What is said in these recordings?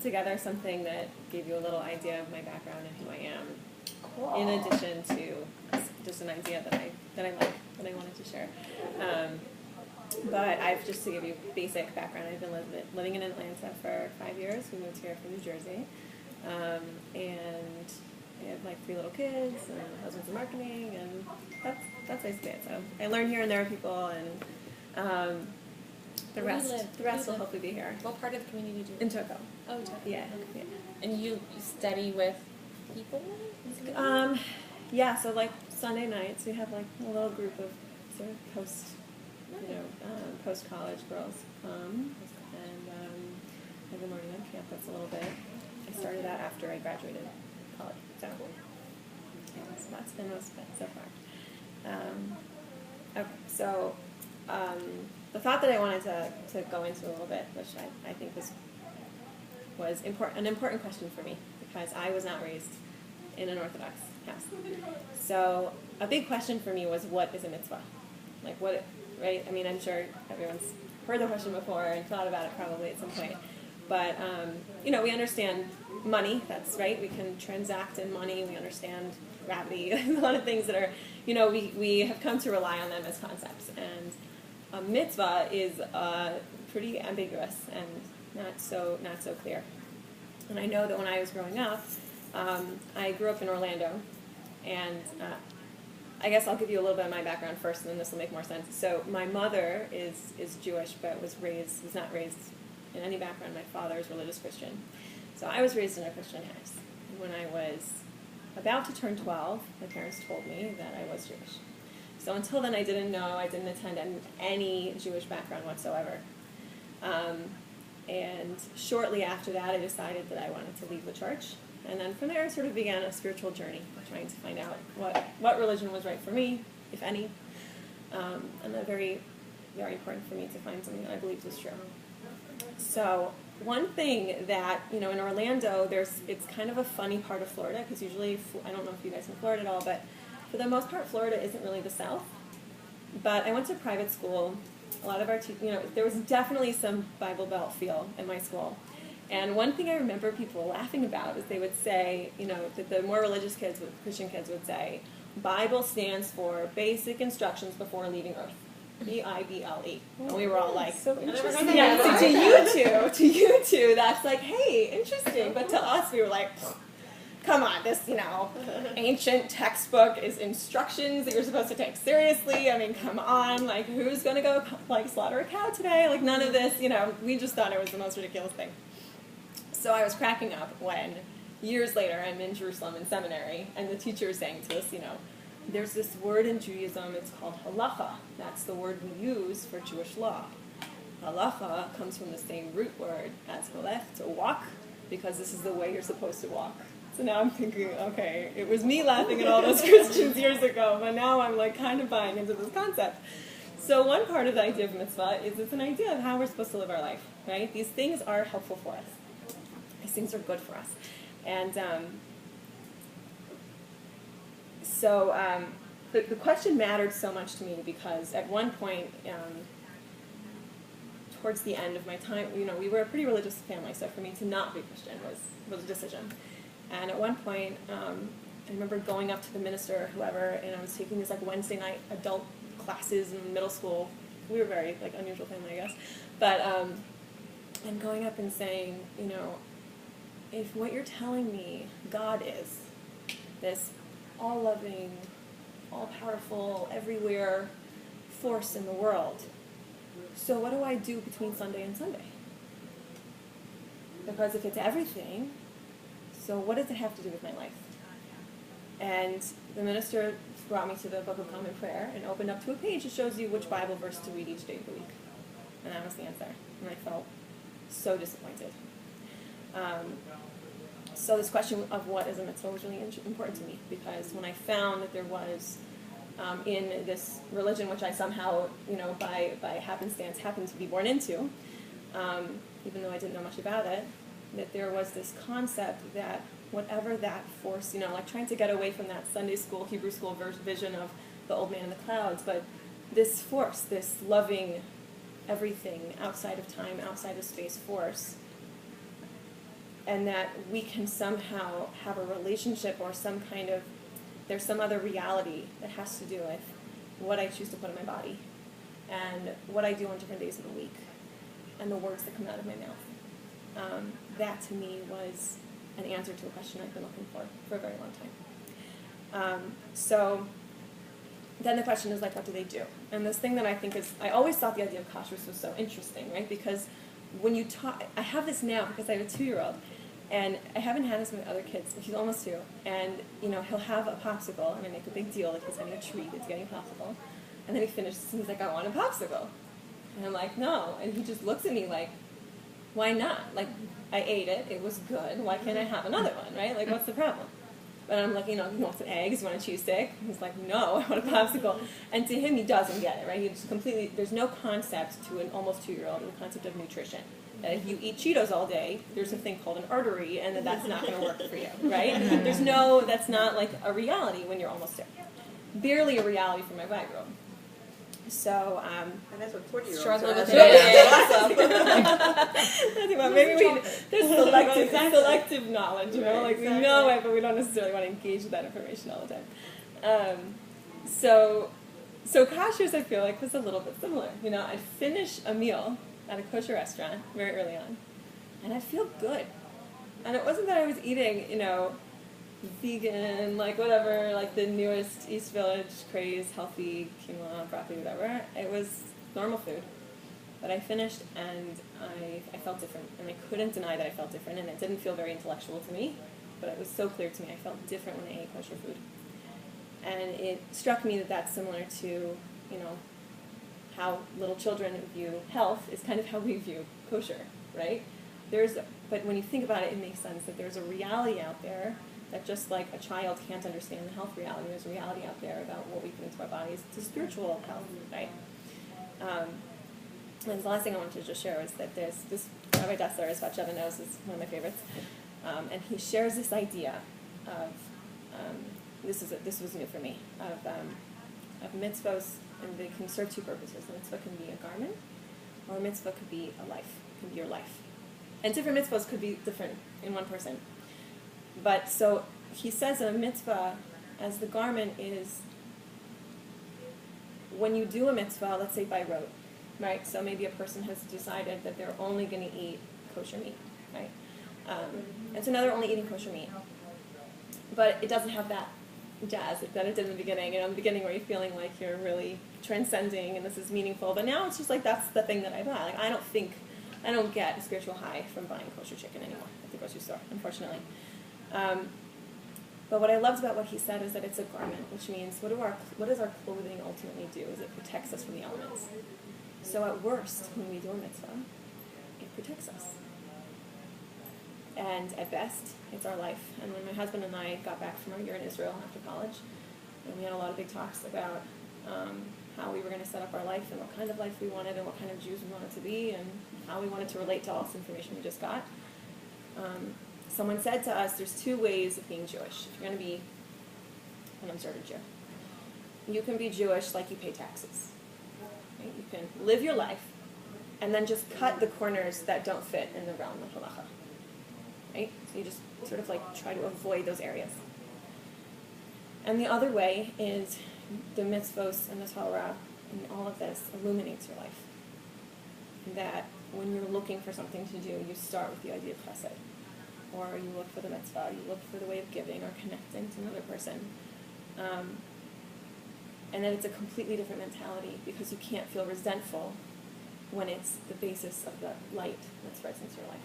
together something that gave you a little idea of my background and who I am, Cool. in addition to just an idea that I like, that I wanted to share. But I've just to give you basic background, I've been living in Atlanta for 5 years. We moved here from New Jersey, and I have like 3 little kids, and my husband's in marketing, and that's basically it. So I learn here and there people, and the Where do you rest live? will hopefully be here. What part of the community do you In live Toco. Oh, Toco. Yeah. Okay. Yeah. And you study with people? Yeah, so like Sunday nights we have like a little group of sort of post-college girls come, and I've been learning on campus a little bit. I started that after I graduated college, so yeah, so that's been most of it so far. Okay, so the thought that I wanted to go into a little bit, which I think was an important question for me, because I was not raised in an Orthodox house. So a big question for me was, what is a mitzvah? Like what, right? I mean, I'm sure everyone's heard the question before and thought about it probably at some point. But, we understand money, that's right. We can transact in money. We understand gravity, a lot of things that are, we have come to rely on them as concepts. And a mitzvah is pretty ambiguous and not so clear. And I know that when I was growing up, I grew up in Orlando, and I guess I'll give you a little bit of my background first, and then this will make more sense. So my mother is Jewish, but was not raised in any background. My father is religious Christian. So I was raised in a Christian house. And when I was about to turn 12, my parents told me that I was Jewish. So until then, I didn't know. I didn't attend any Jewish background whatsoever. And shortly after that, I decided that I wanted to leave the church. And then from there, I sort of began a spiritual journey, trying to find out what religion was right for me, if any. And that very, very important for me to find something that I believed was true. So one thing that, in Orlando, it's kind of a funny part of Florida, because usually, I don't know if you guys know Florida at all, but for the most part, Florida isn't really the South. But I went to private school. A lot of our there was definitely some Bible Belt feel in my school. And one thing I remember people laughing about is they would say, that the more religious kids, Christian kids would say, Bible stands for basic instructions before leaving Earth. Bible. And we were all like, so interesting. Yeah, to you two, that's like, hey, interesting. But to us, we were like, come on, this, ancient textbook is instructions that you're supposed to take seriously. I mean, come on, like, who's going to go, slaughter a cow today? Like, none of this, we just thought it was the most ridiculous thing. So I was cracking up when, years later, I'm in Jerusalem in seminary, and the teacher is saying to us, there's this word in Judaism, it's called halacha. That's the word we use for Jewish law. Halacha comes from the same root word as holech, to walk, because this is the way you're supposed to walk. So now I'm thinking, okay, it was me laughing at all those Christians years ago, but now I'm kind of buying into this concept. So one part of the idea of mitzvah is it's an idea of how we're supposed to live our life, right? These things are helpful for us. These things are good for us. And the question mattered so much to me because at one point, towards the end of my time, we were a pretty religious family, so for me to not be Christian was a decision. And at one point, I remember going up to the minister or whoever, and I was taking these Wednesday night adult classes in middle school. We were very unusual family, I guess. But and going up and saying, if what you're telling me God is this all-loving, all-powerful, everywhere force in the world, so what do I do between Sunday and Sunday? Because if it's everything, so what does it have to do with my life? And the minister brought me to the Book of Common Prayer and opened up to a page that shows you which Bible verse to read each day of the week. And that was the answer. And I felt so disappointed. So this question of what is a mitzvah was really important to me, because when I found that there was in this religion, which I somehow, by happenstance happened to be born into, even though I didn't know much about it, that there was this concept that whatever that force, trying to get away from that Sunday school, Hebrew school vision of the old man in the clouds, but this force, this loving everything outside of time, outside of space force, and that we can somehow have a relationship or there's some other reality that has to do with what I choose to put in my body and what I do on different days of the week and the words that come out of my mouth. That to me was an answer to a question I've been looking for a very long time. So then the question is, like, what do they do? And this thing that I think I always thought the idea of kashrus was so interesting, right? Because when you talk, I have this now because I have a 2-year-old, and I haven't had this with other kids. He's almost 2, and he'll have a popsicle, and I make a big deal like he's having a treat, he's getting a popsicle, and then he finishes, and he's like, I want a popsicle, and I'm like, no, and he just looks at me like, why not? Like, I ate it, it was good, why can't I have another one, right? Like, what's the problem? But I'm like, he wants some eggs, you want a cheese stick? He's like, no, I want a popsicle. And to him, he doesn't get it, right? He's completely, there's no concept to an almost 2-year-old of the concept of nutrition. That if you eat Cheetos all day, there's a thing called an artery, and that's not going to work for you, right? That's not like a reality when you're almost 2. Barely a reality for my 5-year-old. So, and that's what 40-year-olds struggle are. with there's selective knowledge, like we know it, but we don't necessarily want to engage with that information all the time. So kashrus, I feel like, was a little bit similar. I'd finish a meal at a kosher restaurant very early on, and I'd feel good. And it wasn't that I was eating, vegan, like whatever, like the newest East Village craze, healthy quinoa, broccoli, whatever. It was normal food. But I finished and I felt different. And I couldn't deny that I felt different. And it didn't feel very intellectual to me, but it was so clear to me. I felt different when I ate kosher food. And it struck me that that's similar to, how little children view health is kind of how we view kosher, right? But when you think about it, it makes sense that there's a reality out there that just like a child can't understand the health reality, there's a reality out there about what we put into our bodies. It's a spiritual health, right? And the last thing I wanted to just share was that there's this Rabbi Dessler, as Vatsheva knows, is one of my favorites, and he shares this idea of this was new for me of mitzvahs, and they can serve 2 purposes. A mitzvah can be a garment, or a mitzvah could be a life, can be your life, and different mitzvahs could be different in one person. But so he says a mitzvah as the garment is when you do a mitzvah, let's say by rote, right? So maybe a person has decided that they're only going to eat kosher meat, right? And so now they're only eating kosher meat. But it doesn't have that jazz that it did in the beginning. In the beginning where you're feeling like you're really transcending and this is meaningful. But now it's just like that's the thing that I buy. Like I don't get a spiritual high from buying kosher chicken anymore at the grocery store, unfortunately. But what I loved about what he said is that it's a garment, which means what does our clothing ultimately do? Is it protects us from the elements. So at worst, when we do a mitzvah, it protects us. And at best, it's our life. And when my husband and I got back from our year in Israel after college, and we had a lot of big talks about how we were going to set up our life and what kind of life we wanted and what kind of Jews we wanted to be and how we wanted to relate to all this information we just got. Someone said to us, there's 2 ways of being Jewish. If you're going to be an observant Jew, you can be Jewish like you pay taxes. Right? You can live your life and then just cut the corners that don't fit in the realm of halacha. Right? So you just sort of like try to avoid those areas. And the other way is the mitzvos and the Torah and all of this illuminates your life. That when you're looking for something to do, you start with the idea of chesed. Or you look for the mitzvah, you look for the way of giving or connecting to another person. And then it's a completely different mentality because you can't feel resentful when it's the basis of the light that spreads into your life.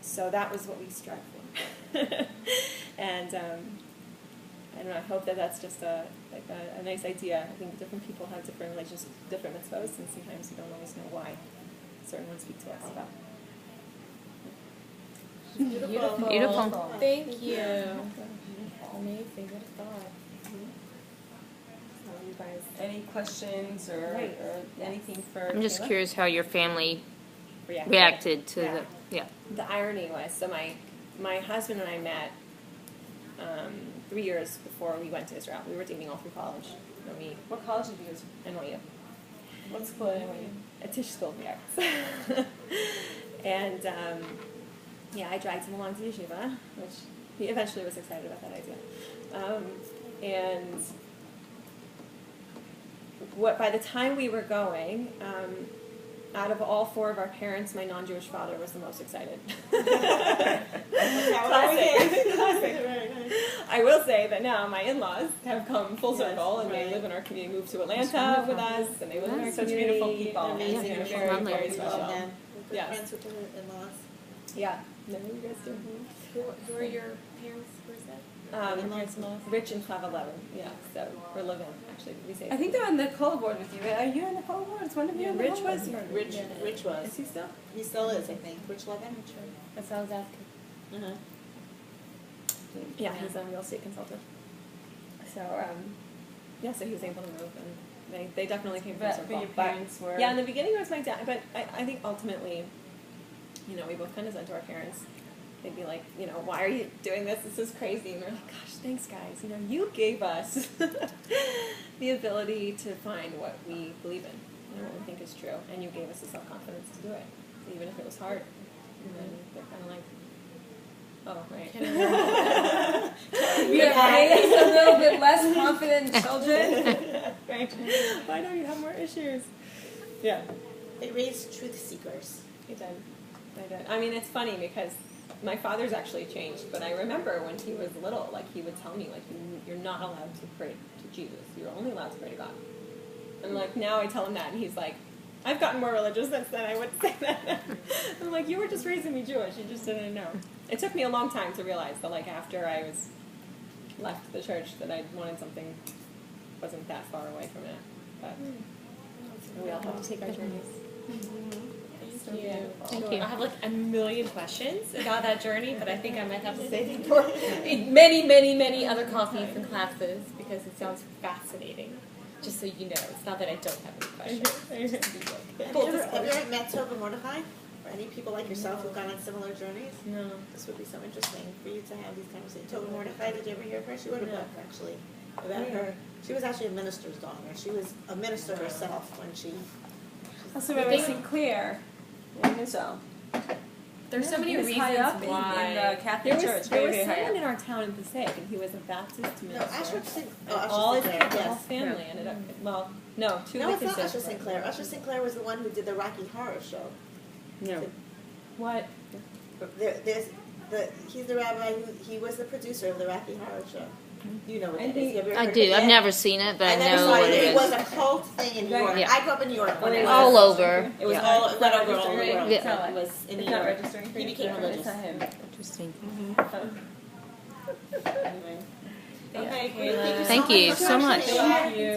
So that was what we strive for. And I don't know, I hope that that's just a nice idea. I think different people have different relationships with different mitzvahs, and sometimes you don't always know why certain ones speak to us about. Beautiful. Thank you. Amazing. What a thought. You guys, any questions or anything for I'm just Kayla? curious how your family reacted to The irony was, so my husband and I met 3 years before we went to Israel. We were dating all through college. what college did you go to? NYU. What school at NYU? A Tisch School of the Arts. And yeah, I dragged him along to yeshiva, which he eventually was excited about that idea. And by the time we were going, out of all four of our parents, my non-Jewish father was the most excited. Classic. I will say that now my in-laws have come full circle, and they live in our community, moved to Atlanta with us, and they live in our Such community. beautiful people. Amazing, Yeah, very, lovely. very special. Yes. Friends with the in-laws. Yeah. No, you guys do. Who are your parents? Where's that? Rich and Flav 11. Yeah, so we're living, actually. We say I think they're on the cola board with you. Are you on the cola board? Is one of you on the Rich cola was. board? Rich was. Is he still? He still is, I think. Rich Levin? That's what I was asking. Uh-huh. Yeah, he's a real estate consultant. So, yeah, so he was able to move, and they definitely came from But circle. your But, parents were... yeah, in the beginning it was my dad, but I think ultimately, we both kind of said to our parents, they'd be like, why are you doing this? This is crazy. And we're like, gosh, thanks, guys. You gave us the ability to find what we believe in, what we think is true, and you gave us the self-confidence to do it, even if it was hard. And then they're kind of like, oh, right. You have raised a little bit less confident children. Right. Why don't you have more issues? Yeah. They raised truth seekers. I did. I mean, it's funny because my father's actually changed, but I remember when he was little, he would tell me, you're not allowed to pray to Jesus. You're only allowed to pray to God. And, now I tell him that, and he's like, I've gotten more religious since then. I wouldn't say that. I'm like, you were just raising me Jewish. You just didn't know. It took me a long time to realize that, after I was left the church, that I wanted something wasn't that far away from it. But we all have to take our journeys. Thank you. Thank you. I have a million questions about that journey, but I think I might have to Saving many, many, many other coffees and classes because it sounds fascinating. Just so you know, it's not that I don't have any questions. Have you ever met Tova Mordechai? Or any people like yourself who've gone on similar journeys? No. This would be so interesting for you to have these conversations. Tova Mordechai, did you ever hear of her? She wrote a book, actually, about her. She was actually a minister's daughter. She was a minister herself when she... Also, remember Sinclair in Israel. There's so many He was reasons high up why. in the Catholic Church. There was very high someone up. in our town in Passaic, and he was a Baptist No, minister. Usher Sinclair. And all his Sinclair, kids, the whole yes. family ended up. Well, no, two No, of it's the not kids Usher did. Sinclair. Usher Sinclair was the one who did the Rocky Horror Show. No. What? He's the rabbi he was the producer of the Rocky Horror Show. You know what that is. You ever I heard of do. it? I've never seen it, but I never know saw what it. it It was is. a cult thing in New York. Yeah. I grew up in New York. When it was. All over. It was Yeah. all It's went not over all the registering. world. Yeah. So it was in New It's not York. registering for He you. became religious. It's not him. Interesting. Anyway. Thank Okay, you, Kayla. thank you so Thank you much for so much. sharing. Thank you.